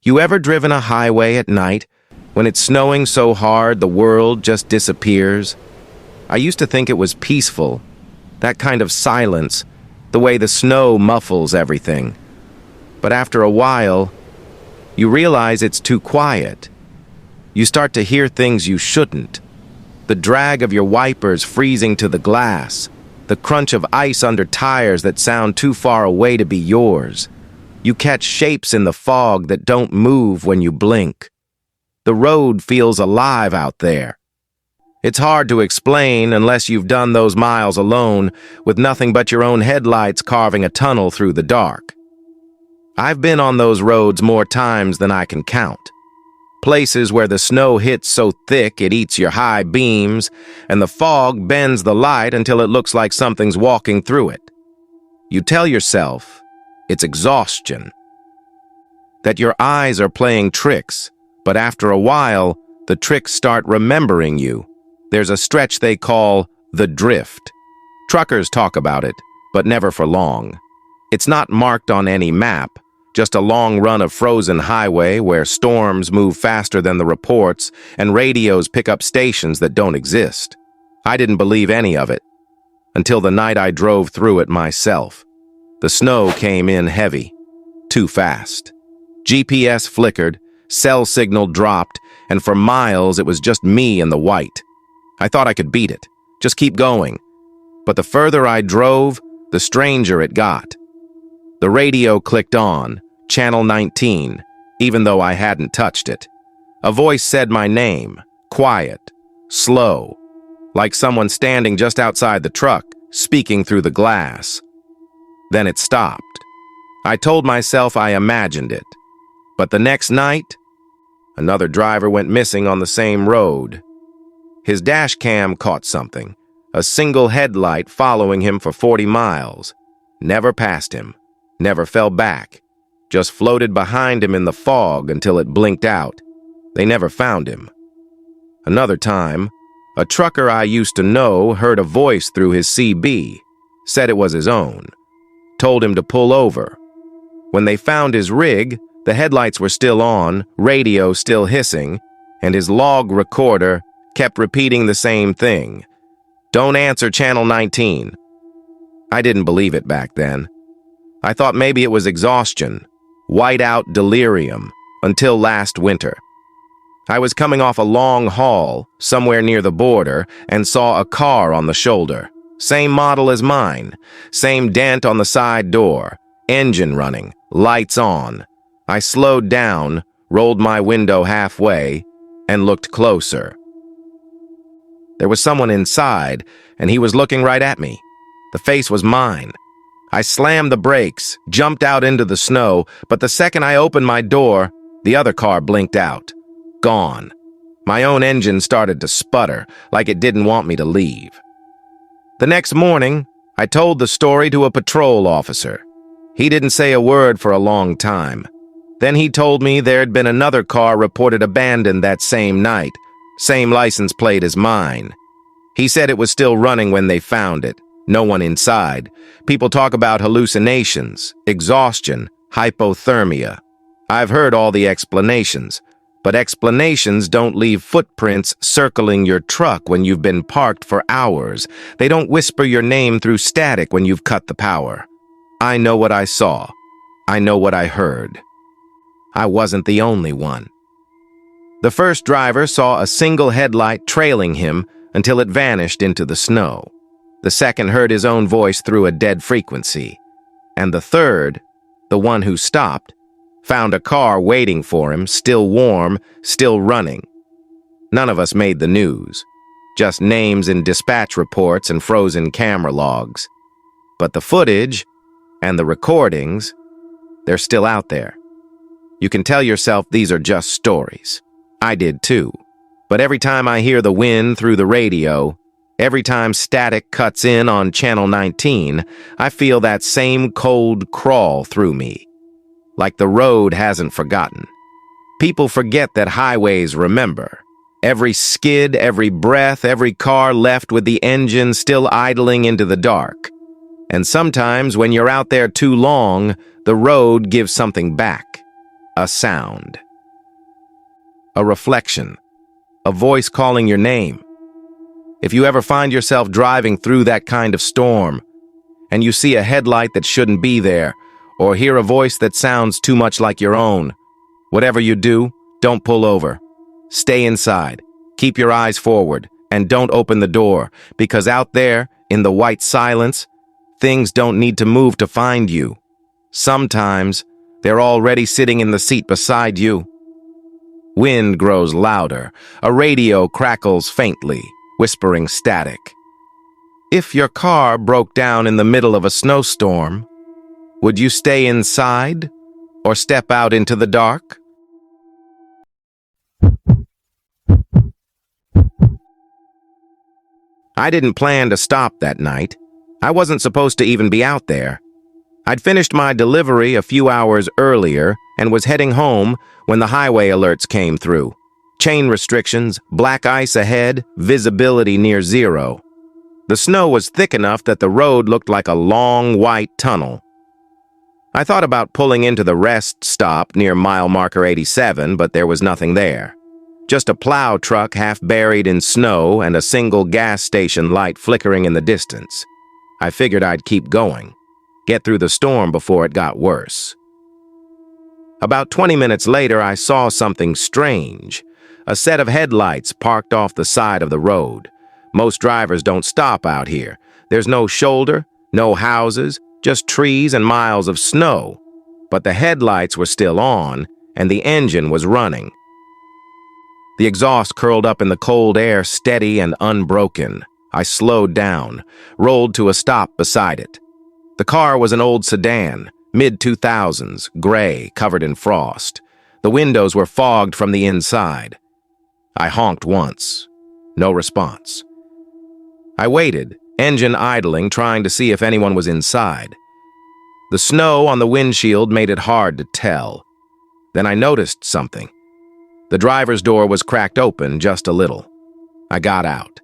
You ever driven a highway at night when it's snowing so hard the world just disappears? I used to think it was peaceful, that kind of silence, the way the snow muffles everything. But after a while, you realize it's too quiet. You start to hear things you shouldn't. The drag of your wipers freezing to the glass, the crunch of ice under tires that sound too far away to be yours. You catch shapes in the fog that don't move when you blink. The road feels alive out there. It's hard to explain unless you've done those miles alone with nothing but your own headlights carving a tunnel through the dark. I've been on those roads more times than I can count. Places where the snow hits so thick it eats your high beams, and the fog bends the light until it looks like something's walking through it. You tell yourself it's exhaustion, that your eyes are playing tricks, but after a while, the tricks start remembering you. There's a stretch they call the drift. Truckers talk about it, but never for long. It's not marked on any map, just a long run of frozen highway where storms move faster than the reports and radios pick up stations that don't exist. I didn't believe any of it, until the night I drove through it myself. The snow came in heavy, too fast. GPS flickered, cell signal dropped, and for miles it was just me and the white. I thought I could beat it, just keep going. But the further I drove, the stranger it got. The radio clicked on, channel 19, even though I hadn't touched it. A voice said my name, quiet, slow, like someone standing just outside the truck, speaking through the glass. Then it stopped. I told myself I imagined it. But the next night, another driver went missing on the same road. His dash cam caught something, a single headlight following him for 40 miles. Never passed him, never fell back, just floated behind him in the fog until it blinked out. They never found him. Another time, a trucker I used to know heard a voice through his CB, said it was his own, told him to pull over. When they found his rig, the headlights were still on, radio still hissing, and his log recorder kept repeating the same thing. Don't answer channel 19. I didn't believe it back then. I thought maybe it was exhaustion, white-out delirium, until last winter. I was coming off a long haul, somewhere near the border, and saw a car on the shoulder. Same model as mine, same dent on the side door, engine running, lights on. I slowed down, rolled my window halfway, and looked closer. There was someone inside, and he was looking right at me. The face was mine. I slammed the brakes, jumped out into the snow, but the second I opened my door, the other car blinked out. Gone. My own engine started to sputter, like it didn't want me to leave. The next morning, I told the story to a patrol officer. He didn't say a word for a long time. Then he told me there'd been another car reported abandoned that same night, same license plate as mine. He said it was still running when they found it, no one inside. People talk about hallucinations, exhaustion, hypothermia. I've heard all the explanations, but explanations don't leave footprints circling your truck when you've been parked for hours. They don't whisper your name through static when you've cut the power. I know what I saw. I know what I heard. I wasn't the only one. The first driver saw a single headlight trailing him until it vanished into the snow. The second heard his own voice through a dead frequency. And the third, the one who stopped, found a car waiting for him, still warm, still running. None of us made the news, just names in dispatch reports and frozen camera logs. But the footage and the recordings, they're still out there. You can tell yourself these are just stories. I did too. But every time I hear the wind through the radio, every time static cuts in on channel 19, I feel that same cold crawl through me. Like the road hasn't forgotten. People forget that highways remember. Every skid, every breath, every car left with the engine still idling into the dark. And sometimes when you're out there too long, the road gives something back. a sound. A reflection. A voice calling your name. If you ever find yourself driving through that kind of storm, and you see a headlight that shouldn't be there, or hear a voice that sounds too much like your own, whatever you do, don't pull over. Stay inside, keep your eyes forward, and don't open the door, because out there, in the white silence, things don't need to move to find you. Sometimes, they're already sitting in the seat beside you. Wind grows louder. A radio crackles faintly, whispering static. If your car broke down in the middle of a snowstorm, would you stay inside or step out into the dark? I didn't plan to stop that night. I wasn't supposed to even be out there. I'd finished my delivery a few hours earlier and was heading home when the highway alerts came through. Chain restrictions, black ice ahead, visibility near zero. The snow was thick enough that the road looked like a long white tunnel. I thought about pulling into the rest stop near mile marker 87, but there was nothing there. Just a plow truck half buried in snow and a single gas station light flickering in the distance. I figured I'd keep going, get through the storm before it got worse. About 20 minutes later, I saw something strange. A set of headlights parked off the side of the road. Most drivers don't stop out here. There's no shoulder, no houses, just trees and miles of snow. But the headlights were still on, and the engine was running. The exhaust curled up in the cold air, steady and unbroken. I slowed down, rolled to a stop beside it. The car was an old sedan, mid-2000s, gray, covered in frost. The windows were fogged from the inside. I honked once. No response. I waited, engine idling, trying to see if anyone was inside. The snow on the windshield made it hard to tell. Then I noticed something. The driver's door was cracked open just a little. I got out.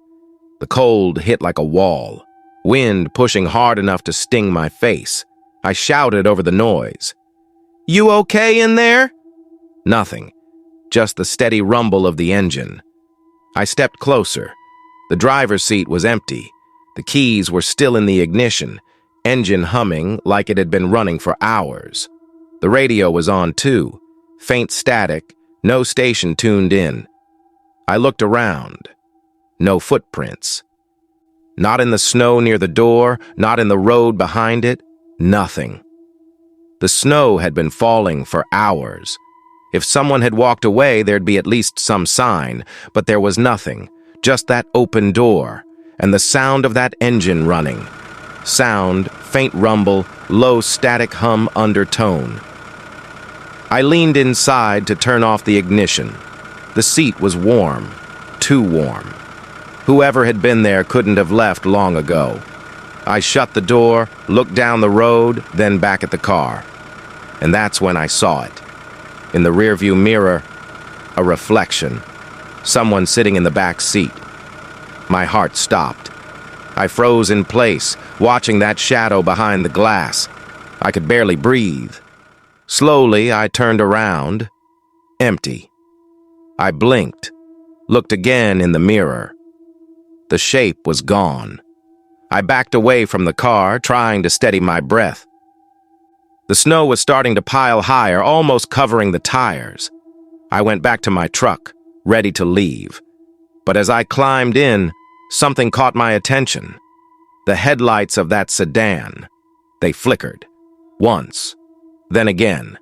The cold hit like a wall, wind pushing hard enough to sting my face. I shouted over the noise. "You okay in there?" Nothing, just the steady rumble of the engine. I stepped closer. The driver's seat was empty. The keys were still in the ignition, engine humming like it had been running for hours. The radio was on too, faint static, no station tuned in. I looked around. No footprints. Not in the snow near the door, not in the road behind it, nothing. The snow had been falling for hours. If someone had walked away, there'd be at least some sign, but there was nothing, just that open door, and the sound of that engine running. Sound, faint rumble, low static hum undertone. I leaned inside to turn off the ignition. The seat was warm, too warm. Whoever had been there couldn't have left long ago. I shut the door, looked down the road, then back at the car. And that's when I saw it. In the rearview mirror, a reflection. Someone sitting in the back seat. My heart stopped. I froze in place, watching that shadow behind the glass. I could barely breathe. Slowly, I turned around. Empty. I blinked, looked again in the mirror. The shape was gone. I backed away from the car, trying to steady my breath. The snow was starting to pile higher, almost covering the tires. I went back to my truck, ready to leave. But as I climbed in, something caught my attention. The headlights of that sedan. They flickered. Once. Then again.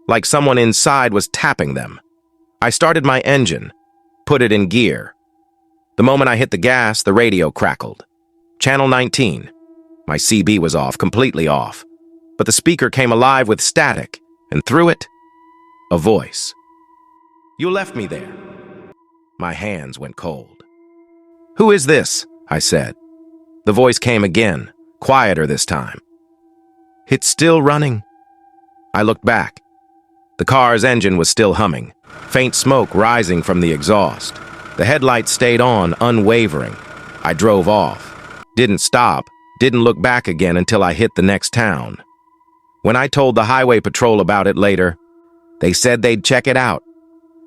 Like someone inside was tapping them. I started my engine, put it in gear. The moment I hit the gas, the radio crackled. Channel 19. My CB was off, completely off. But the speaker came alive with static, and through it, a voice. "You left me there." My hands went cold. "Who is this?" I said. The voice came again, quieter this time. "It's still running." I looked back. The car's engine was still humming, faint smoke rising from the exhaust. The headlights stayed on, unwavering. I drove off. Didn't stop, didn't look back again until I hit the next town. When I told the highway patrol about it later, They said they'd check it out.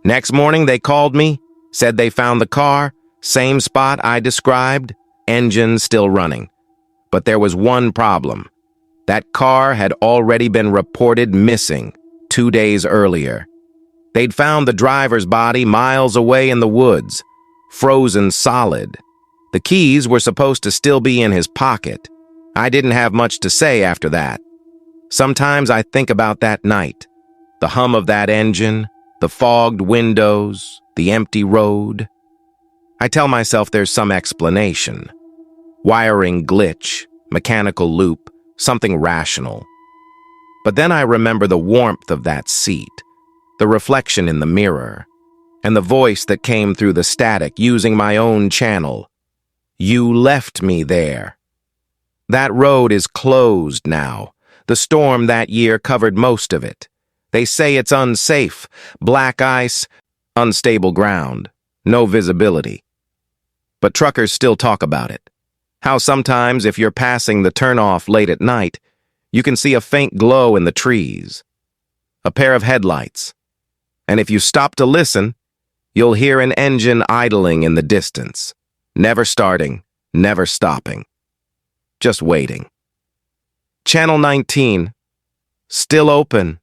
Next morning, they called me, said they found the car, same spot I described, engine still running. But there was one problem. That car had already been reported missing 2 days earlier. They'd found the driver's body miles away in the woods, frozen solid. The keys were supposed to still be in his pocket. I didn't have much to say after that. Sometimes I think about that night, the hum of that engine, the fogged windows, the empty road. I tell myself there's some explanation. Wiring glitch, mechanical loop, something rational. But then I remember the warmth of that seat, the reflection in the mirror, and the voice that came through the static using my own channel. You left me there. That road is closed now. The storm that year covered most of it. They say it's unsafe, black ice, unstable ground, no visibility. But truckers still talk about it. How sometimes if you're passing the turnoff late at night, you can see a faint glow in the trees, a pair of headlights. And if you stop to listen, you'll hear an engine idling in the distance, never starting, never stopping, just waiting. Channel 19, still open.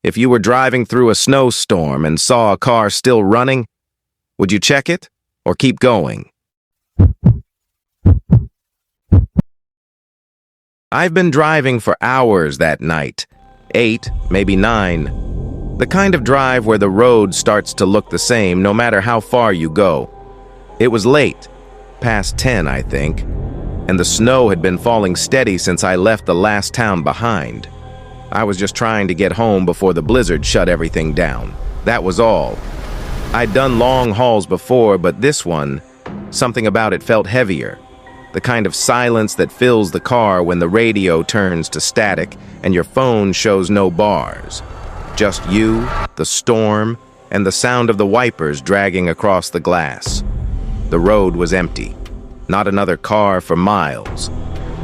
If you were driving through a snowstorm and saw a car still running, would you check it or keep going? I've been driving for hours that night, 8, maybe 9. The kind of drive where the road starts to look the same no matter how far you go. It was late, past 10, I think, and the snow had been falling steady since I left the last town behind. I was just trying to get home before the blizzard shut everything down. That was all. I'd done long hauls before, but this one, something about it felt heavier. The kind of silence that fills the car when the radio turns to static and your phone shows no bars. Just you, the storm, and the sound of the wipers dragging across the glass. The road was empty. Not another car for miles.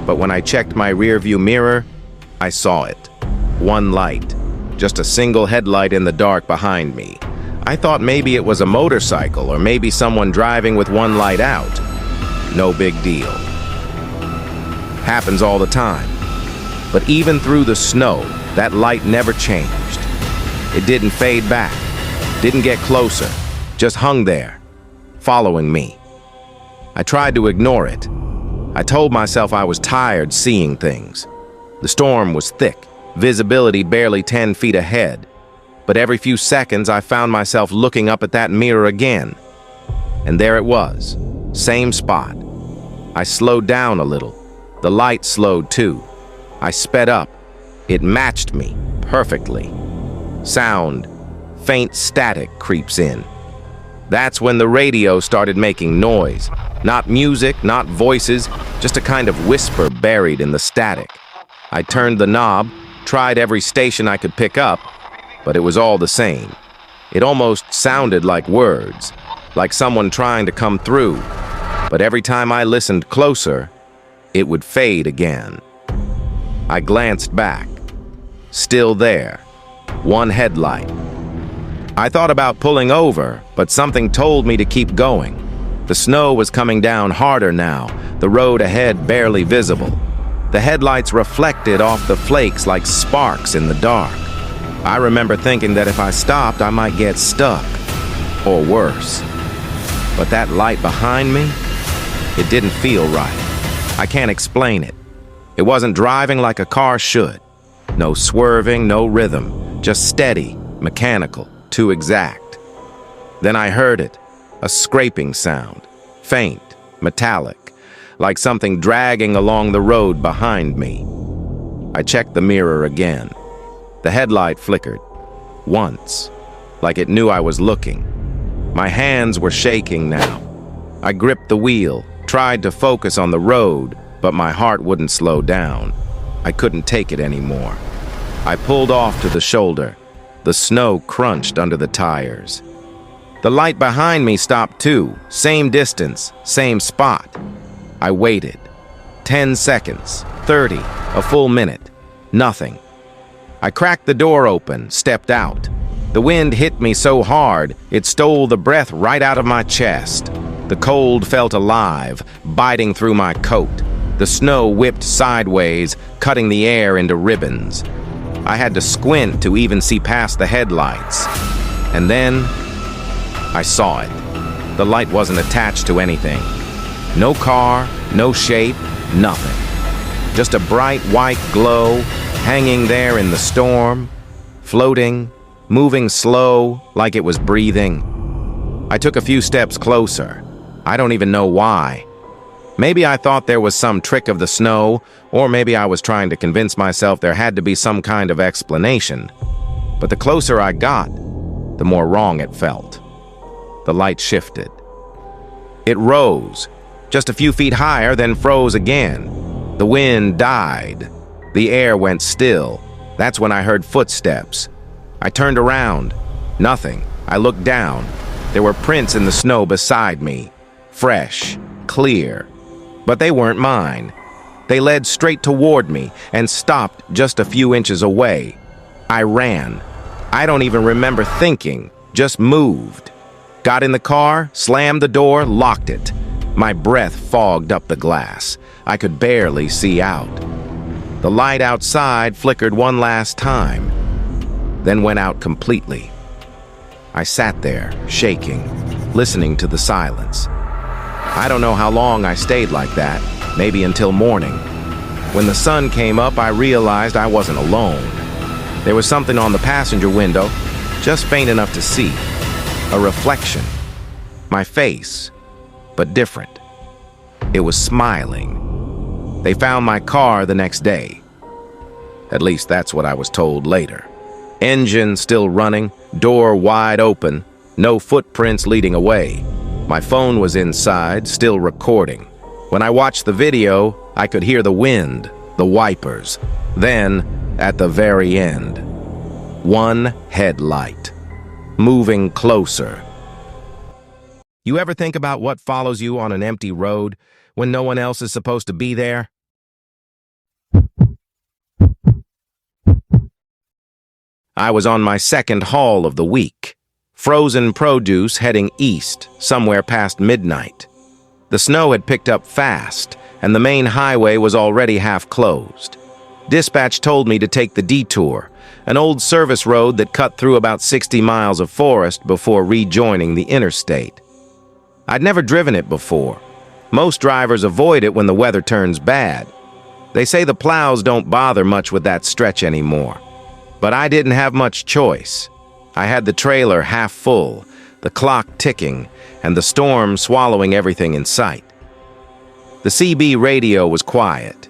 But when I checked my rearview mirror, I saw it. One light. Just a single headlight in the dark behind me. I thought maybe it was a motorcycle or maybe someone driving with one light out. No big deal. Happens all the time. But even through the snow, that light never changed. It didn't fade back, didn't get closer, just hung there, following me. I tried to ignore it. I told myself I was tired seeing things. The storm was thick, visibility barely 10 feet ahead. But every few seconds I found myself looking up at that mirror again. And there it was, same spot. I slowed down a little. The light slowed too. I sped up. It matched me perfectly. Sound, faint static creeps in. That's when the radio started making noise. Not music, not voices, just a kind of whisper buried in the static. I turned the knob, tried every station I could pick up, but it was all the same. It almost sounded like words, like someone trying to come through. But every time I listened closer, it would fade again. I glanced back. Still there. One headlight. I thought about pulling over, but something told me to keep going. The snow was coming down harder now, the road ahead barely visible. The headlights reflected off the flakes like sparks in the dark. I remember thinking that if I stopped, I might get stuck, or worse. But that light behind me, it didn't feel right. I can't explain it. It wasn't driving like a car should. No swerving, no rhythm, just steady, mechanical, too exact. Then I heard it, a scraping sound, faint, metallic, like something dragging along the road behind me. I checked the mirror again. The headlight flickered, once, like it knew I was looking. My hands were shaking now. I gripped the wheel, tried to focus on the road, but my heart wouldn't slow down. I couldn't take it anymore. I pulled off to the shoulder. The snow crunched under the tires. The light behind me stopped too, same distance, same spot. I waited. 10 seconds, 30, a full minute, nothing. I cracked the door open, stepped out. The wind hit me so hard, it stole the breath right out of my chest. The cold felt alive, biting through my coat. The snow whipped sideways, cutting the air into ribbons. I had to squint to even see past the headlights. And then, I saw it. The light wasn't attached to anything. No car, no shape, nothing. Just a bright white glow, hanging there in the storm, floating, moving slow, like it was breathing. I took a few steps closer. I don't even know why. Maybe I thought there was some trick of the snow, or maybe I was trying to convince myself there had to be some kind of explanation. But the closer I got, the more wrong it felt. The light shifted. It rose, just a few feet higher, then froze again. The wind died. The air went still. That's when I heard footsteps. I turned around. Nothing. I looked down. There were prints in the snow beside me. Fresh, clear. But they weren't mine. They led straight toward me and stopped just a few inches away. I ran. I don't even remember thinking, just moved. Got in the car, slammed the door, locked it. My breath fogged up the glass. I could barely see out. The light outside flickered one last time, then went out completely. I sat there, shaking, listening to the silence. I don't know how long I stayed like that, maybe until morning. When the sun came up, I realized I wasn't alone. There was something on the passenger window, just faint enough to see. A reflection. My face, but different. It was smiling. They found my car the next day. At least that's what I was told later. Engine still running, door wide open, no footprints leading away. My phone was inside, still recording. When I watched the video, I could hear the wind, the wipers. Then, at the very end, one headlight, moving closer. You ever think about what follows you on an empty road when no one else is supposed to be there? I was on my second haul of the week. Frozen produce heading east, somewhere past midnight. The snow had picked up fast, and the main highway was already half closed. Dispatch told me to take the detour, an old service road that cut through about 60 miles of forest before rejoining the interstate. I'd never driven it before. Most drivers avoid it when the weather turns bad. They say the plows don't bother much with that stretch anymore. But I didn't have much choice. I had the trailer half full, the clock ticking, and the storm swallowing everything in sight. The CB radio was quiet.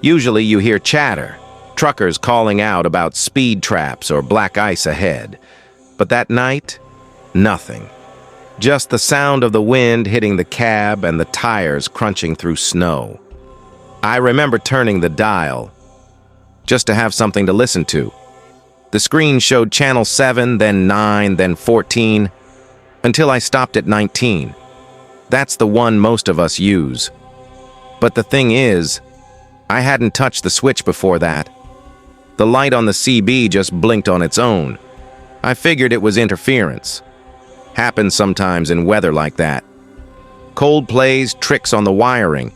Usually you hear chatter, truckers calling out about speed traps or black ice ahead. But that night, nothing. Just the sound of the wind hitting the cab and the tires crunching through snow. I remember turning the dial, just to have something to listen to. The screen showed channel 7, then 9, then 14, until I stopped at 19. That's the one most of us use. But the thing is, I hadn't touched the switch before that. The light on the CB just blinked on its own. I figured it was interference. Happens sometimes in weather like that. Cold plays tricks on the wiring.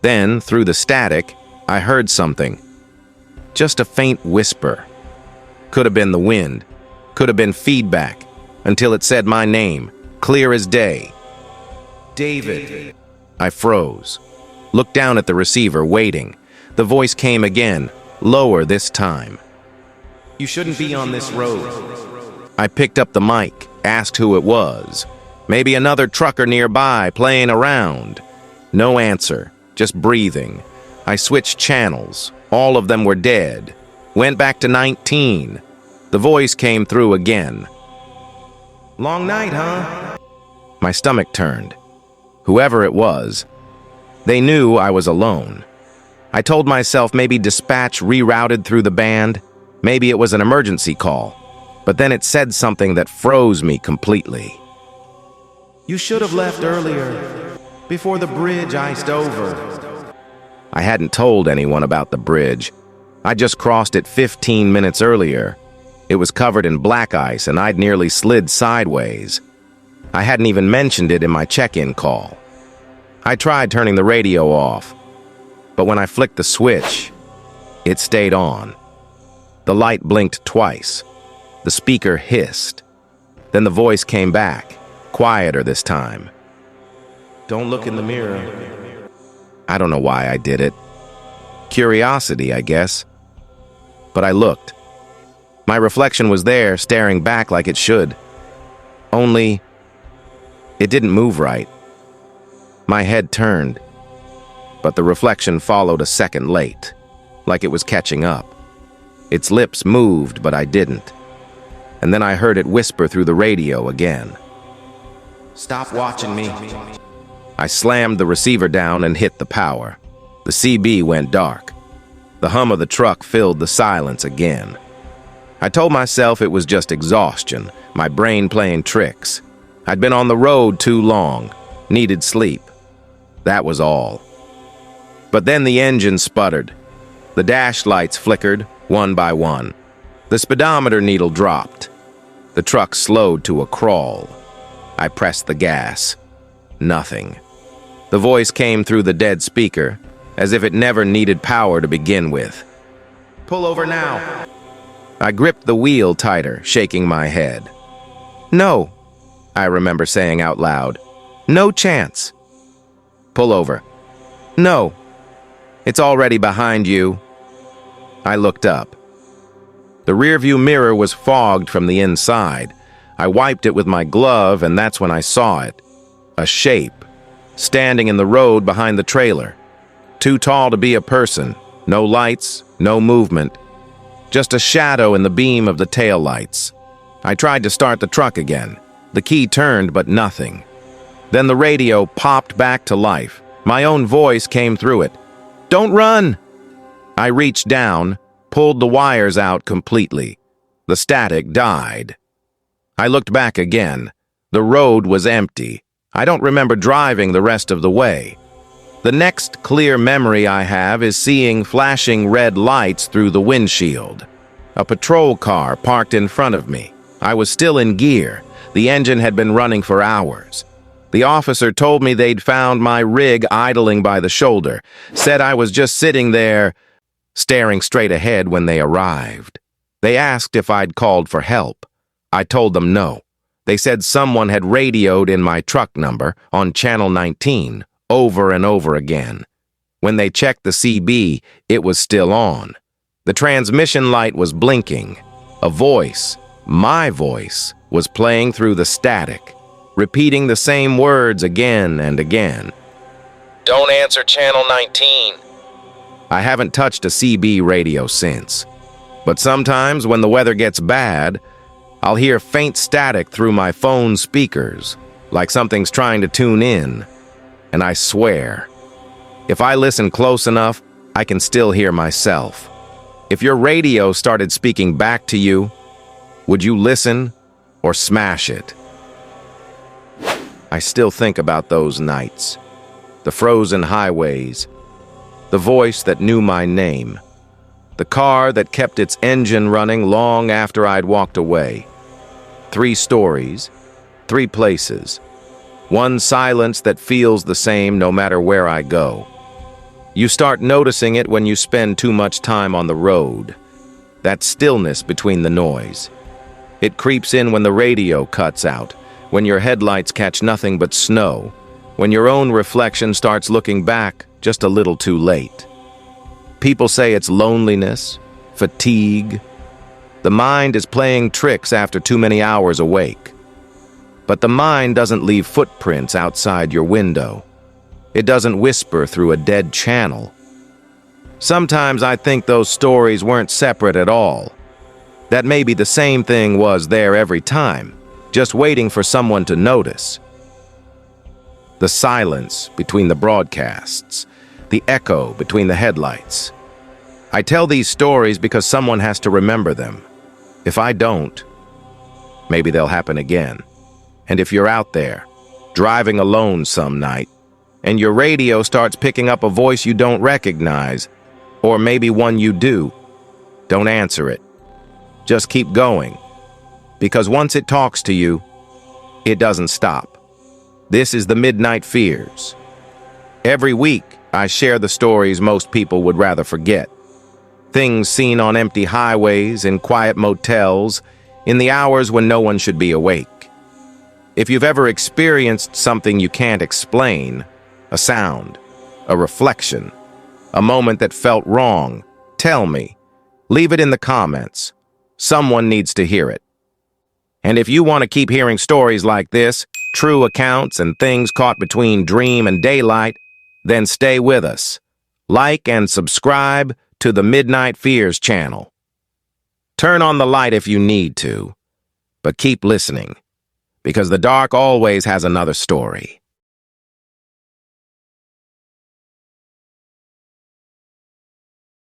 Then, through the static, I heard something. Just a faint whisper. Could have been the wind. Could have been feedback. Until it said my name, clear as day. David. I froze. Looked down at the receiver, waiting. The voice came again, lower this time. You shouldn't be on this road. I picked up the mic, asked who it was. Maybe another trucker nearby playing around. No answer, just breathing. I switched channels. All of them were dead. Went back to 19. The voice came through again. Long night, huh? My stomach turned. Whoever it was, they knew I was alone. I told myself maybe dispatch rerouted through the band. Maybe it was an emergency call. But then it said something that froze me completely. You should have left earlier, before the bridge iced over. I hadn't told anyone about the bridge. I just crossed it 15 minutes earlier. It was covered in black ice and I'd nearly slid sideways. I hadn't even mentioned it in my check-in call. I tried turning the radio off, but when I flicked the switch, it stayed on. The light blinked twice. The speaker hissed. Then the voice came back, quieter this time. "Don't look in the mirror." I don't know why I did it. Curiosity, I guess. But I looked. My reflection was there, staring back like it should. Only, it didn't move right. My head turned, but the reflection followed a second late, like it was catching up. Its lips moved, but I didn't. And then I heard it whisper through the radio again. "Stop watching me." I slammed the receiver down and hit the power. The CB went dark. The hum of the truck filled the silence again. I told myself it was just exhaustion, my brain playing tricks. I'd been on the road too long, needed sleep. That was all. But then the engine sputtered. The dash lights flickered, one by one. The speedometer needle dropped. The truck slowed to a crawl. I pressed the gas. Nothing. The voice came through the dead speaker, as if it never needed power to begin with. "Pull over now." I gripped the wheel tighter, shaking my head. "No," I remember saying out loud. "No chance." "Pull over." "No. It's already behind you." I looked up. The rearview mirror was fogged from the inside. I wiped it with my glove, and that's when I saw it. A shape, standing in the road behind the trailer. Too tall to be a person. No lights, no movement. Just a shadow in the beam of the taillights. I tried to start the truck again. The key turned, but nothing. Then the radio popped back to life. My own voice came through it. "Don't run!" I reached down, pulled the wires out completely. The static died. I looked back again. The road was empty. I don't remember driving the rest of the way. The next clear memory I have is seeing flashing red lights through the windshield. A patrol car parked in front of me. I was still in gear. The engine had been running for hours. The officer told me they'd found my rig idling by the shoulder, said I was just sitting there, staring straight ahead when they arrived. They asked if I'd called for help. I told them no. They said someone had radioed in my truck number on Channel 19 over and over again. When they checked the CB, it was still on. The transmission light was blinking. A voice, my voice, was playing through the static, repeating the same words again and again. "Don't answer Channel 19. I haven't touched a CB radio since. But sometimes when the weather gets bad, I'll hear faint static through my phone speakers, like something's trying to tune in. And I swear, if I listen close enough, I can still hear myself. If your radio started speaking back to you, would you listen or smash it? I still think about those nights, the frozen highways, the voice that knew my name, the car that kept its engine running long after I'd walked away. 3 stories, 3 places, one silence that feels the same no matter where I go. You start noticing it when you spend too much time on the road, that stillness between the noise. It creeps in when the radio cuts out, when your headlights catch nothing but snow, when your own reflection starts looking back just a little too late. People say it's loneliness, fatigue. The mind is playing tricks after too many hours awake. But the mind doesn't leave footprints outside your window. It doesn't whisper through a dead channel. Sometimes I think those stories weren't separate at all. That maybe the same thing was there every time, just waiting for someone to notice. The silence between the broadcasts, the echo between the headlights. I tell these stories because someone has to remember them. If I don't, maybe they'll happen again. And if you're out there, driving alone some night, and your radio starts picking up a voice you don't recognize, or maybe one you do, Don't answer it. Just keep going. Because once it talks to you, it doesn't stop. This is the Midnight Fears. Every week, I share the stories most people would rather forget. Things seen on empty highways, in quiet motels, in the hours when no one should be awake. If you've ever experienced something you can't explain, a sound, a reflection, a moment that felt wrong, tell me. Leave it in the comments. Someone needs to hear it. And if you want to keep hearing stories like this, true accounts and things caught between dream and daylight, then stay with us. Like and subscribe to the Midnight Fears channel. Turn on the light if you need to, but keep listening, because the dark always has another story.